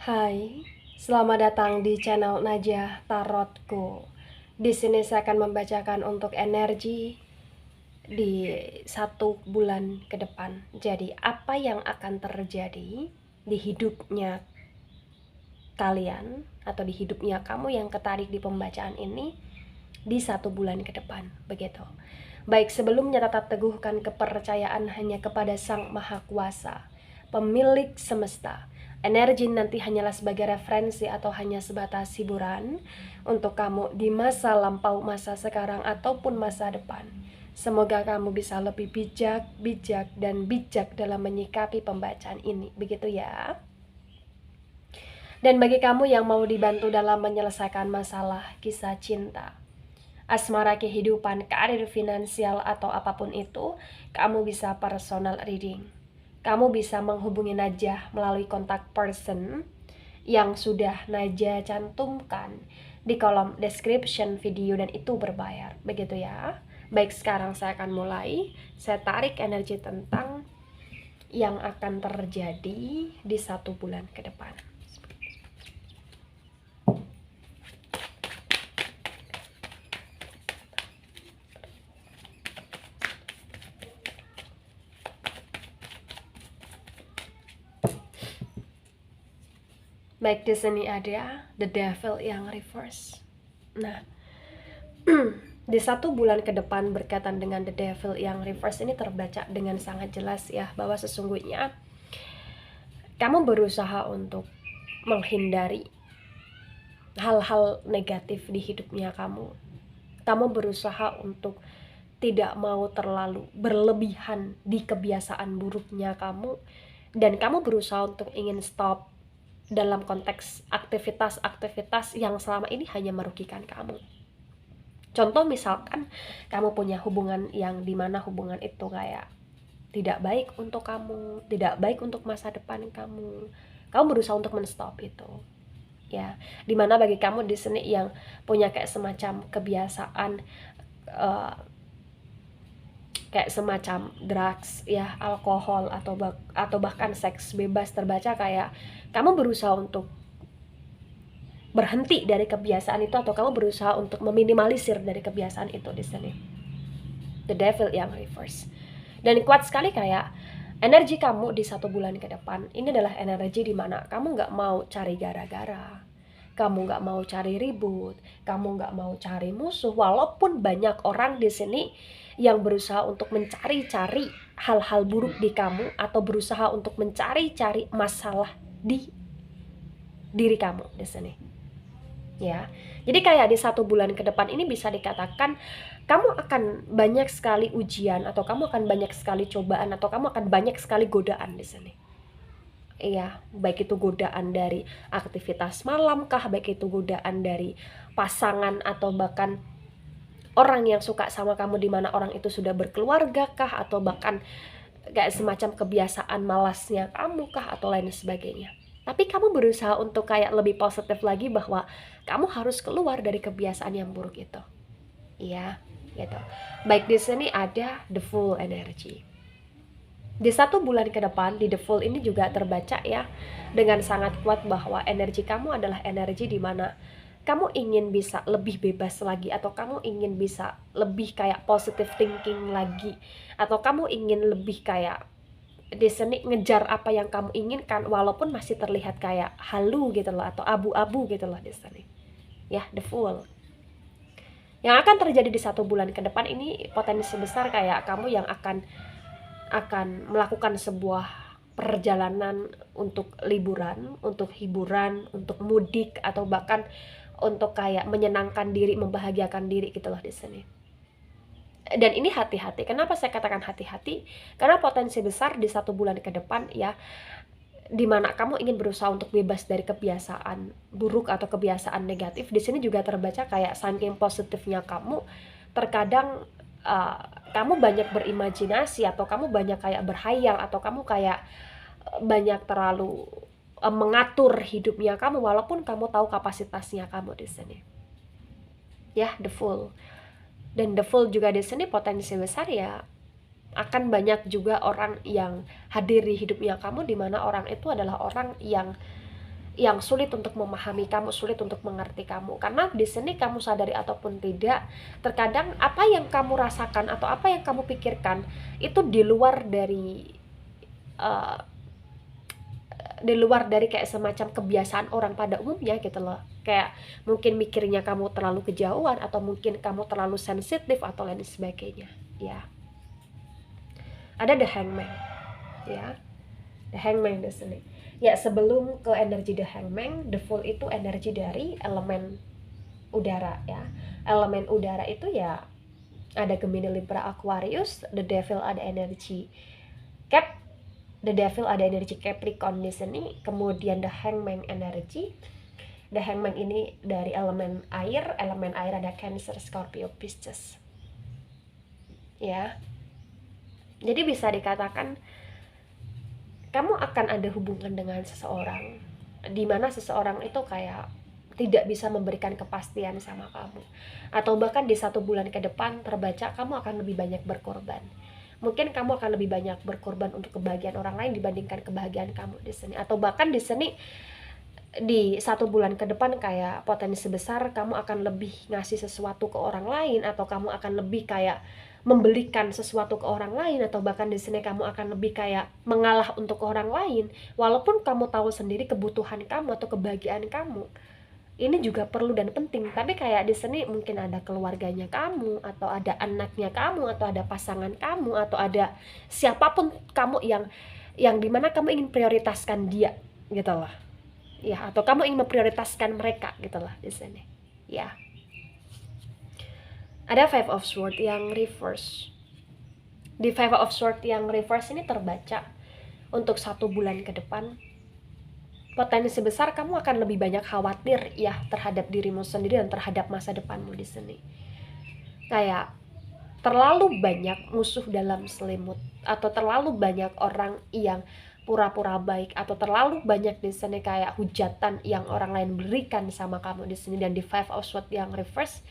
Hai, selamat datang di channel Najah Tarotku. Di sini saya akan membacakan untuk energi di 1 bulan ke depan. Jadi, apa yang akan terjadi di hidupnya kalian atau di hidupnya kamu yang ketarik di pembacaan ini di 1 bulan ke depan, begitu. Baik, sebelumnya tetap teguhkan kepercayaan hanya kepada Sang Maha Kuasa, pemilik semesta. Energi nanti hanyalah sebagai referensi atau hanya sebatas hiburan untuk kamu di masa lampau, masa sekarang, ataupun masa depan. Semoga kamu bisa lebih bijak dan bijak dalam menyikapi pembacaan ini, begitu ya. Dan bagi kamu yang mau dibantu dalam menyelesaikan masalah kisah cinta, asmara, kehidupan, karir, finansial, atau apapun itu, kamu bisa personal reading. Kamu bisa menghubungi Najah melalui kontak person yang sudah Najah cantumkan di kolom description video, dan itu berbayar, begitu ya. Baik, sekarang saya akan mulai. Saya tarik energi tentang yang akan terjadi di 1 bulan ke depan. Baik, di sini ada The Devil yang reverse. Nah, di 1 bulan ke depan berkaitan dengan The Devil yang reverse ini terbaca dengan sangat jelas ya, bahwa sesungguhnya kamu berusaha untuk menghindari hal-hal negatif di hidupnya kamu. Kamu berusaha untuk tidak mau terlalu berlebihan di kebiasaan buruknya kamu, dan kamu berusaha untuk ingin stop dalam konteks aktivitas-aktivitas yang selama ini hanya merugikan kamu. Contoh misalkan kamu punya hubungan yang dimana hubungan itu kayak tidak baik untuk kamu, tidak baik untuk masa depan kamu. Kamu berusaha untuk menstop itu. Ya, dimana bagi kamu di sini yang punya kayak semacam kebiasaan kayak semacam drugs ya, alkohol, atau bahkan seks bebas, terbaca kayak kamu berusaha untuk berhenti dari kebiasaan itu, atau kamu berusaha untuk meminimalisir dari kebiasaan itu di sini. The Devil yang reverse. Dan kuat sekali kayak energi kamu di 1 bulan ke depan ini adalah energi di mana kamu nggak mau cari gara-gara, kamu nggak mau cari ribut, kamu nggak mau cari musuh, walaupun banyak orang di sini yang berusaha untuk mencari-cari hal-hal buruk di kamu, atau berusaha untuk mencari-cari masalah di diri kamu di sini. Ya, jadi kayak di 1 bulan ke depan ini bisa dikatakan kamu akan banyak sekali ujian, atau kamu akan banyak sekali cobaan, atau kamu akan banyak sekali godaan di sini. Iya, baik itu godaan dari aktivitas malam kah, baik itu godaan dari pasangan, atau bahkan orang yang suka sama kamu di mana orang itu sudah berkeluarga kah, atau bahkan kayak semacam kebiasaan malasnya kamu kah, atau lain sebagainya. Tapi kamu berusaha untuk kayak lebih positif lagi bahwa kamu harus keluar dari kebiasaan yang buruk itu. Iya, gitu. Baik, di sini ada the full energy. Di 1 bulan ke depan di the full ini juga terbaca ya dengan sangat kuat bahwa energi kamu adalah energi di mana kamu ingin bisa lebih bebas lagi, atau kamu ingin bisa lebih kayak positive thinking lagi, atau kamu ingin lebih kayak di sini ngejar apa yang kamu inginkan walaupun masih terlihat kayak halu gitu loh, atau abu-abu gitu loh di sini. Ya, the full. Yang akan terjadi di 1 bulan ke depan ini potensi besar kayak kamu yang akan melakukan sebuah perjalanan untuk liburan, untuk hiburan, untuk mudik, atau bahkan untuk kayak menyenangkan diri, membahagiakan diri gitu loh di sini. Dan ini hati-hati. Kenapa saya katakan hati-hati? Karena potensi besar di 1 bulan ke depan ya, dimana kamu ingin berusaha untuk bebas dari kebiasaan buruk atau kebiasaan negatif. Di sini juga terbaca kayak saking positifnya kamu, terkadang kamu banyak berimajinasi, atau kamu banyak kayak berhayal, atau kamu kayak banyak terlalu mengatur hidupnya kamu walaupun kamu tahu kapasitasnya kamu di sini. Ya, the full. Dan the full juga di sini potensi besar ya akan banyak juga orang yang hadir di hidupnya kamu, di mana orang itu adalah orang yang yang sulit untuk memahami kamu, sulit untuk mengerti kamu. Karena di sini kamu sadari ataupun tidak, terkadang apa yang kamu rasakan atau apa yang kamu pikirkan itu uh, di luar dari kayak semacam kebiasaan orang pada umumnya gitu loh. Kayak mungkin mikirnya kamu terlalu kejauhan, atau mungkin kamu terlalu sensitif atau lain sebagainya. Ya, ada the hangman, ya, the hangman di sini. Ya, sebelum ke energi the hangman, the fool itu energi dari elemen udara ya. Elemen udara itu ya ada Gemini, Libra, Aquarius. The devil ada energi Cap, the devil ada energi Capricorn di sini. Kemudian the hangman energi, the hangman ini dari elemen air ada Cancer, Scorpio, Pisces. Ya. Jadi bisa dikatakan kamu akan ada hubungan dengan seseorang di mana seseorang itu kayak tidak bisa memberikan kepastian sama kamu, atau bahkan di 1 bulan ke depan terbaca kamu akan lebih banyak berkorban. Mungkin kamu akan lebih banyak berkorban untuk kebahagiaan orang lain dibandingkan kebahagiaan kamu di sini, atau bahkan di sini di 1 bulan ke depan kayak potensi besar kamu akan lebih ngasih sesuatu ke orang lain, atau kamu akan lebih kayak membelikan sesuatu ke orang lain, atau bahkan di sini kamu akan lebih kayak mengalah untuk orang lain, walaupun kamu tahu sendiri kebutuhan kamu atau kebahagiaan kamu ini juga perlu dan penting. Tapi kayak di sini mungkin ada keluarganya kamu, atau ada anaknya kamu, atau ada pasangan kamu, atau ada siapapun kamu yang dimana kamu ingin prioritaskan dia gitu loh ya, atau kamu ingin memprioritaskan mereka gitu lah di sini ya. Ada Five of Swords yang reverse. Di Five of Swords yang reverse ini terbaca untuk 1 bulan ke depan potensi besar kamu akan lebih banyak khawatir ya terhadap dirimu sendiri dan terhadap masa depanmu di sini. Kayak terlalu banyak musuh dalam selimut, atau terlalu banyak orang yang pura-pura baik, atau terlalu banyak di sini kayak hujatan yang orang lain berikan sama kamu di sini. Dan di Five of Swords yang reverse,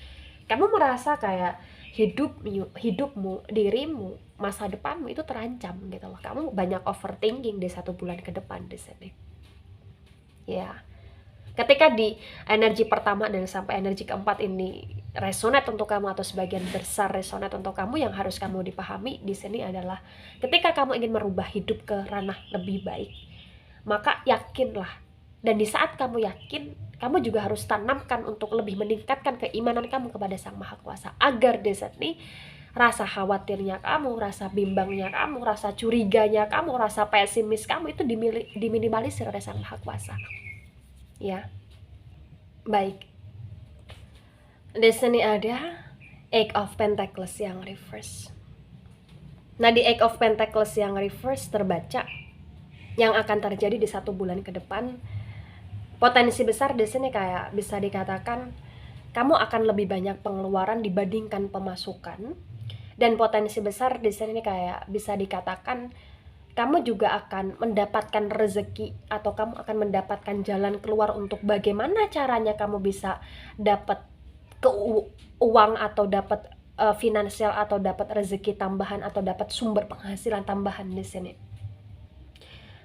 kamu merasa kayak hidupmu, dirimu, masa depanmu itu terancam gitu loh. Kamu banyak overthinking di 1 bulan ke depan di sini. Ya. Ketika di energi pertama dan sampai energi keempat ini resonate untuk kamu, atau sebagian besar resonate untuk kamu, yang harus kamu dipahami di sini adalah ketika kamu ingin merubah hidup ke ranah lebih baik, maka yakinlah, dan di saat kamu yakin, kamu juga harus tanamkan untuk lebih meningkatkan keimanan kamu kepada Sang Maha Kuasa, agar di sini rasa khawatirnya kamu, rasa bimbangnya kamu, rasa curiganya kamu, rasa pesimis kamu itu diminimalisir oleh Sang Maha Kuasa. Ya, baik. Di sini ada Eight of Pentacles yang reverse. Nah, di Eight of Pentacles yang reverse terbaca yang akan terjadi di 1 bulan ke depan. Potensi besar di sini kayak bisa dikatakan kamu akan lebih banyak pengeluaran dibandingkan pemasukan. Dan potensi besar di sini kayak bisa dikatakan kamu juga akan mendapatkan rezeki, atau kamu akan mendapatkan jalan keluar untuk bagaimana caranya kamu bisa dapat uang, atau dapat finansial, atau dapat rezeki tambahan, atau dapat sumber penghasilan tambahan di sini.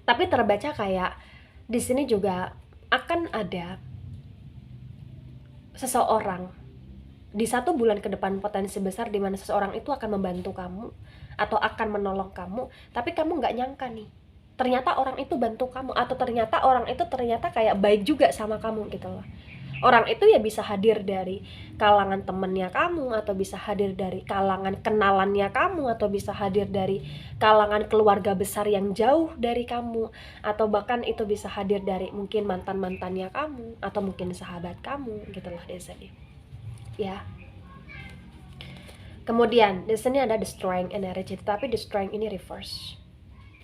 Tapi terbaca kayak di sini juga akan ada seseorang di 1 bulan ke depan, potensi besar di mana seseorang itu akan membantu kamu atau akan menolong kamu, tapi kamu nggak nyangka nih, ternyata orang itu bantu kamu, atau ternyata orang itu kayak baik juga sama kamu gitu loh. Orang itu ya bisa hadir dari kalangan temennya kamu, atau bisa hadir dari kalangan kenalannya kamu, atau bisa hadir dari kalangan keluarga besar yang jauh dari kamu, atau bahkan itu bisa hadir dari mungkin mantan-mantannya kamu, atau mungkin sahabat kamu gitu loh di sini. Ya. Kemudian di sini ada the strength energy, tapi the strength ini reverse.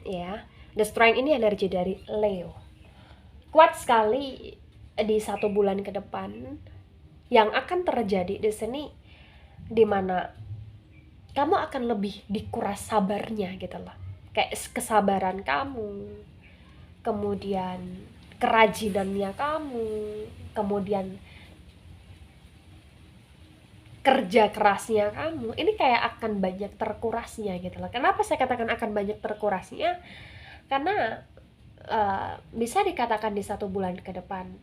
Ya, the strength ini energi dari Leo. Kuat sekali di 1 bulan ke depan yang akan terjadi di sini, dimana kamu akan lebih dikuras sabarnya gitu loh. Kayak kesabaran kamu, kemudian kerajinannya kamu, kemudian kerja kerasnya kamu, ini kayak akan banyak terkurasnya gitu loh. Kenapa saya katakan akan banyak terkurasnya? Karena bisa dikatakan di 1 bulan ke depan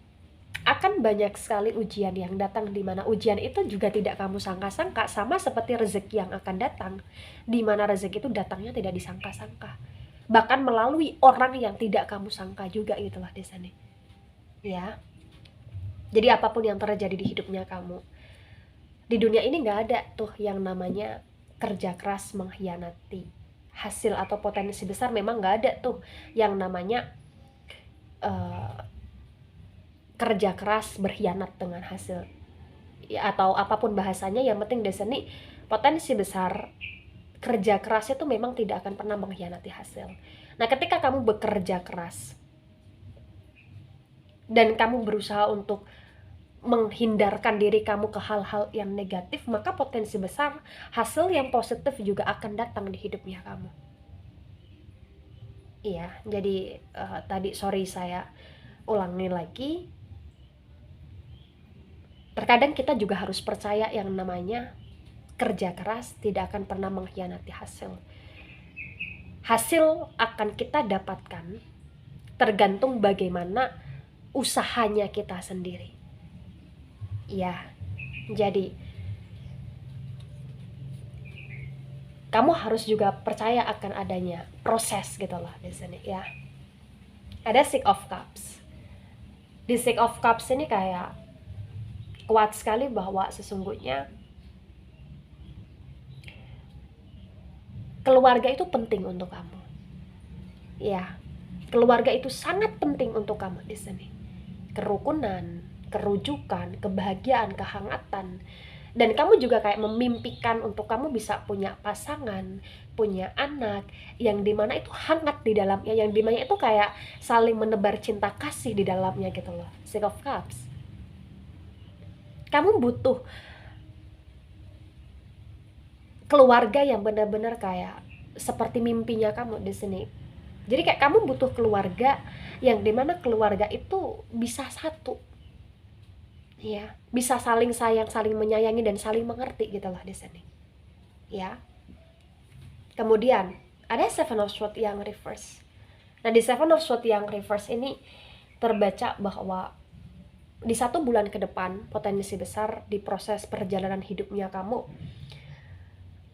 akan banyak sekali ujian yang datang, di mana ujian itu juga tidak kamu sangka-sangka, sama seperti rezeki yang akan datang, di mana rezeki itu datangnya tidak disangka-sangka, bahkan melalui orang yang tidak kamu sangka juga gitulah di sini. Ya, jadi apapun yang terjadi di hidupnya kamu, di dunia ini nggak ada tuh yang namanya kerja keras mengkhianati hasil atau potensi besar. Memang nggak ada tuh yang namanya kerja keras berkhianat dengan hasil ya, atau apapun bahasanya. Yang penting di sini potensi besar, kerja keras itu memang tidak akan pernah mengkhianati hasil. Nah, ketika kamu bekerja keras dan kamu berusaha untuk menghindarkan diri kamu ke hal-hal yang negatif, maka potensi besar hasil yang positif juga akan datang di hidupnya kamu. Iya, jadi tadi sorry saya ulangi lagi. Terkadang kita juga harus percaya yang namanya kerja keras tidak akan pernah mengkhianati hasil. Hasil akan kita dapatkan tergantung bagaimana usahanya kita sendiri. Ya, jadi kamu harus juga percaya akan adanya proses gitu loh di sini ya. Ada Six of Cups. Di Six of Cups ini kayak kuat sekali bahwa sesungguhnya keluarga itu penting untuk kamu. Ya, keluarga itu sangat penting untuk kamu di sini. Kerukunan, kerujukan, kebahagiaan, kehangatan. Dan kamu juga kayak memimpikan untuk kamu bisa punya pasangan, punya anak, yang dimana itu hangat di dalamnya, yang dimana itu kayak saling menebar cinta kasih di dalamnya gitu loh. Six of Cups. Kamu butuh keluarga yang benar-benar kayak seperti mimpinya kamu di sini. Jadi kayak kamu butuh keluarga yang dimana keluarga itu bisa satu, ya, bisa saling sayang, saling menyayangi dan saling mengerti gitu loh di sini, ya. Kemudian ada Seven of Swords yang reverse. Nah, di Seven of Swords yang reverse ini terbaca bahwa di 1 bulan ke depan potensi besar di proses perjalanan hidupnya kamu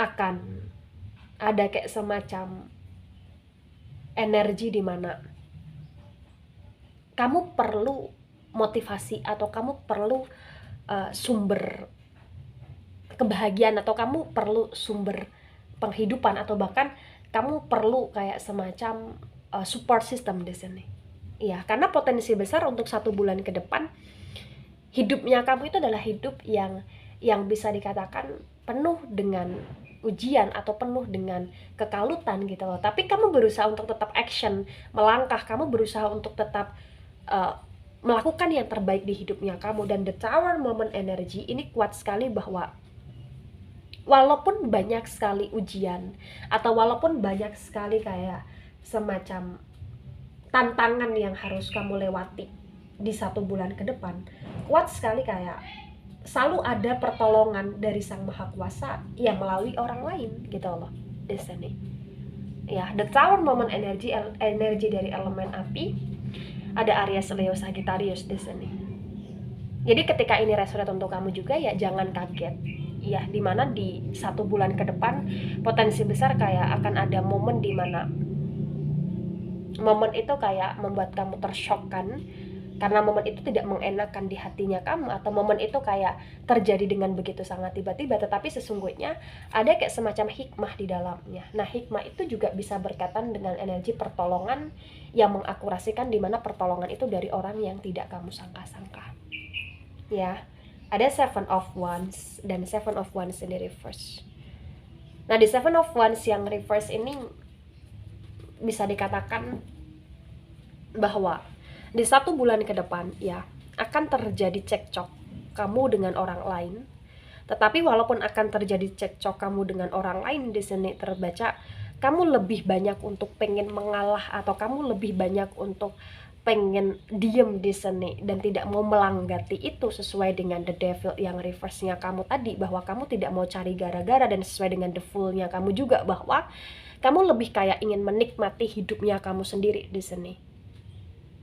akan ada kayak semacam energi di mana kamu perlu motivasi atau kamu perlu sumber kebahagiaan, atau kamu perlu sumber penghidupan, atau bahkan kamu perlu kayak semacam support system di sini. Iya, karena potensi besar untuk 1 bulan ke depan hidupnya kamu itu adalah hidup yang bisa dikatakan penuh dengan ujian atau penuh dengan kekalutan gitu loh. Tapi kamu berusaha untuk tetap action, melangkah, kamu berusaha untuk tetap melakukan yang terbaik di hidupnya kamu. Dan the Tower Moment energy ini kuat sekali bahwa walaupun banyak sekali ujian atau walaupun banyak sekali kayak semacam tantangan yang harus kamu lewati di 1 bulan ke depan, kuat sekali kayak selalu ada pertolongan dari Sang Maha Kuasa yang melalui orang lain gitu loh di sini. Ya, the Tower Moment energi dari elemen api, ada Aries, Leo, Sagittarius di sini. Jadi ketika ini resonate untuk kamu juga ya jangan kaget. Ya, dimana di 1 bulan ke depan potensi besar kayak akan ada momen dimana momen itu kayak membuat kamu tersyokkan, karena momen itu tidak mengenakan di hatinya kamu, atau momen itu kayak terjadi dengan begitu sangat tiba-tiba, tetapi sesungguhnya ada kayak semacam hikmah di dalamnya. Nah, hikmah itu juga bisa berkaitan dengan energi pertolongan yang mengakurasikan, dimana pertolongan itu dari orang yang tidak kamu sangka-sangka. Ya, ada Seven of Wands dan Seven of Wands in the reverse. Nah, di Seven of Wands yang reverse ini bisa dikatakan bahwa di 1 bulan ke depan ya akan terjadi cekcok kamu dengan orang lain. Tetapi walaupun akan terjadi cekcok kamu dengan orang lain, di sini terbaca kamu lebih banyak untuk pengen mengalah, atau kamu lebih banyak untuk pengen diem di sini dan tidak mau melanggati itu, sesuai dengan the devil yang reverse-nya kamu tadi, bahwa kamu tidak mau cari gara-gara, dan sesuai dengan the fool-nya kamu juga bahwa kamu lebih kayak ingin menikmati hidupnya kamu sendiri di sini.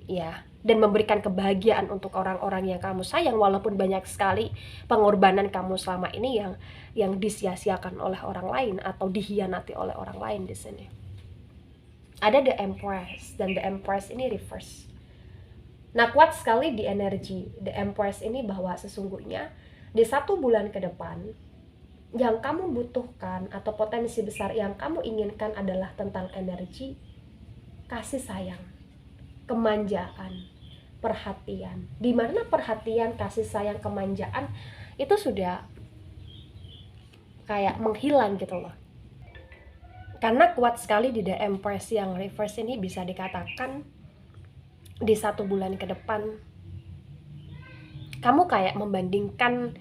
ya, dan memberikan kebahagiaan untuk orang-orang yang kamu sayang, walaupun banyak sekali pengorbanan kamu selama ini yang disia-siakan oleh orang lain atau dikhianati oleh orang lain di sini. Ada The Empress, dan The Empress ini reverse. Nah, kuat sekali di energi The Empress ini bahwa sesungguhnya di 1 bulan ke depan yang kamu butuhkan atau potensi besar yang kamu inginkan adalah tentang energi kasih sayang, kemanjaan, perhatian. Dimana perhatian, kasih sayang, kemanjaan itu sudah kayak menghilang gitu loh. Karena kuat sekali di The Empress yang reverse ini, bisa dikatakan di 1 bulan ke depan kamu kayak membandingkan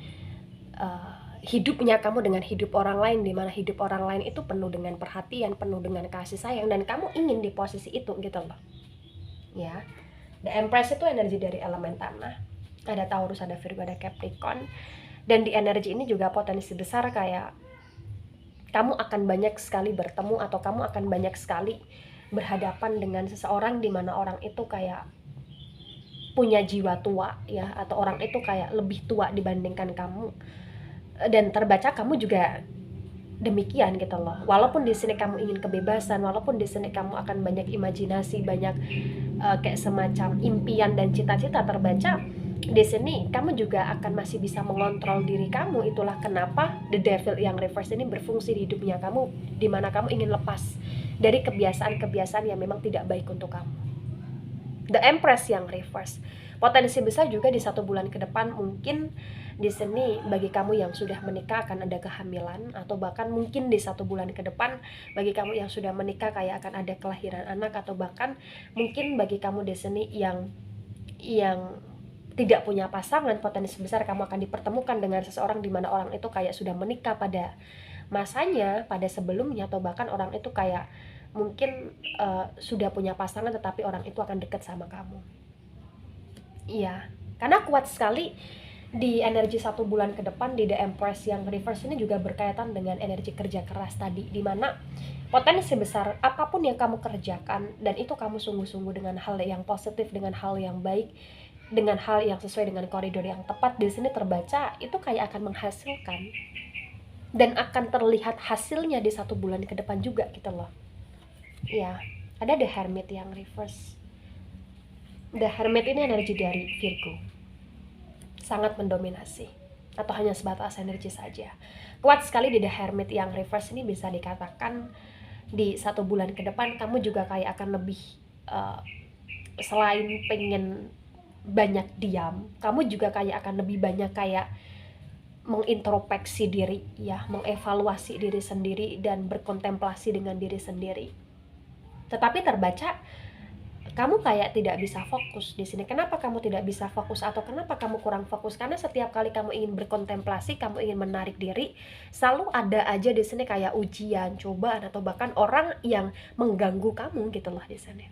hidupnya kamu dengan hidup orang lain, dimana hidup orang lain itu penuh dengan perhatian, penuh dengan kasih sayang, dan kamu ingin di posisi itu gitu loh. Ya, The Empress itu energi dari elemen tanah, ada Taurus, ada Virgo, ada Capricorn, dan di energi ini juga potensi besar kayak kamu akan banyak sekali bertemu atau kamu akan banyak sekali berhadapan dengan seseorang di mana orang itu kayak punya jiwa tua ya, atau orang itu kayak lebih tua dibandingkan kamu, dan terbaca kamu juga demikian gitu loh. Walaupun di sini kamu ingin kebebasan, walaupun di sini kamu akan banyak imajinasi, banyak kayak semacam impian dan cita-cita, terbaca di sini kamu juga akan masih bisa mengontrol diri kamu. Itulah kenapa The Devil yang reverse ini berfungsi di hidupnya kamu, dimana kamu ingin lepas dari kebiasaan-kebiasaan yang memang tidak baik untuk kamu. The Empress yang reverse, potensi besar juga di 1 bulan ke depan mungkin di sini bagi kamu yang sudah menikah akan ada kehamilan, atau bahkan mungkin di 1 bulan ke depan bagi kamu yang sudah menikah kayak akan ada kelahiran anak, atau bahkan mungkin bagi kamu di sini yang tidak punya pasangan, potensi besar kamu akan dipertemukan dengan seseorang di mana orang itu kayak sudah menikah pada masanya, pada sebelumnya, atau bahkan orang itu kayak mungkin sudah punya pasangan tetapi orang itu akan dekat sama kamu. Iya, karena kuat sekali di energi 1 bulan ke depan di The Empress yang reverse ini juga berkaitan dengan energi kerja keras tadi, dimana potensi besar apapun yang kamu kerjakan dan itu kamu sungguh-sungguh dengan hal yang positif, dengan hal yang baik, dengan hal yang sesuai dengan koridor yang tepat, di sini terbaca itu kayak akan menghasilkan dan akan terlihat hasilnya di 1 bulan ke depan juga gitu loh. Ya, ada The Hermit yang reverse. The Hermit ini energi dari Virgo, sangat mendominasi atau hanya sebatas energi saja. Kuat sekali di The Hermit yang reverse ini, bisa dikatakan di 1 bulan ke depan kamu juga kayak akan lebih selain pengen banyak diam, kamu juga kayak akan lebih banyak kayak mengintrospeksi diri ya, mengevaluasi diri sendiri dan berkontemplasi dengan diri sendiri. Tetapi terbaca kamu kayak tidak bisa fokus di sini. Kenapa kamu tidak bisa fokus atau kenapa kamu kurang fokus? Karena setiap kali kamu ingin berkontemplasi, kamu ingin menarik diri, selalu ada aja di sini kayak ujian, cobaan, atau bahkan orang yang mengganggu kamu gitu loh di sini.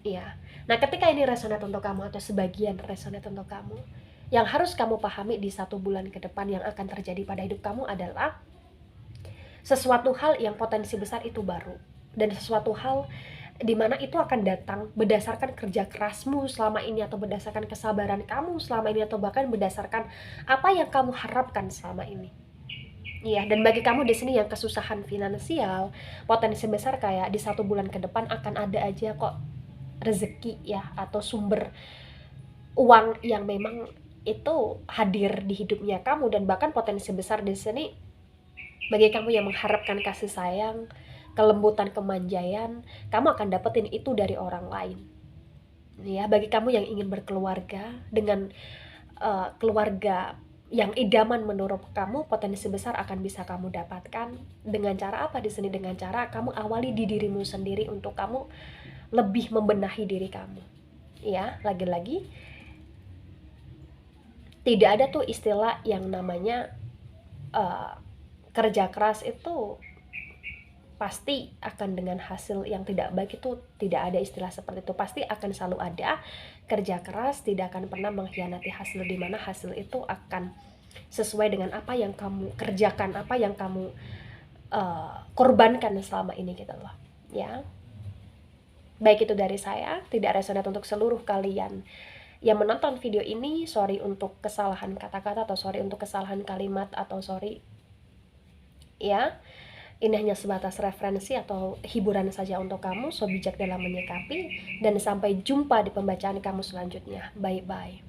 Iya. Nah, ketika ini resonate untuk kamu atau sebagian resonate untuk kamu, yang harus kamu pahami di 1 bulan ke depan yang akan terjadi pada hidup kamu adalah sesuatu hal yang potensi besar itu baru, dan sesuatu hal dimana itu akan datang berdasarkan kerja kerasmu selama ini, atau berdasarkan kesabaran kamu selama ini, atau bahkan berdasarkan apa yang kamu harapkan selama ini. Iya, dan bagi kamu di sini yang kesusahan finansial, potensi besar kayak di 1 bulan ke depan akan ada aja kok rezeki ya, atau sumber uang yang memang itu hadir di hidupnya kamu, dan bahkan potensi besar di sini bagi kamu yang mengharapkan kasih sayang, kelembutan, kemanjaan, kamu akan dapetin itu dari orang lain. Ya, bagi kamu yang ingin berkeluarga dengan keluarga yang idaman menurut kamu, potensi besar akan bisa kamu dapatkan dengan cara apa di sini? Dengan cara kamu awali di dirimu sendiri untuk kamu lebih membenahi diri kamu. Ya, lagi-lagi tidak ada tuh istilah yang namanya kerja keras itu pasti akan dengan hasil yang tidak baik, itu tidak ada istilah seperti itu. Pasti akan selalu ada kerja keras, tidak akan pernah mengkhianati hasil, di mana hasil itu akan sesuai dengan apa yang kamu kerjakan, apa yang kamu korbankan selama ini gitu loh ya. Baik itu dari saya, tidak resonate untuk seluruh kalian yang menonton video ini. Sorry untuk kesalahan kata-kata, atau sorry untuk kesalahan kalimat, atau sorry ya. Ini hanya sebatas referensi atau hiburan saja untuk kamu. So bijak dalam menyikapi, dan sampai jumpa di pembacaan kamu selanjutnya. Bye bye.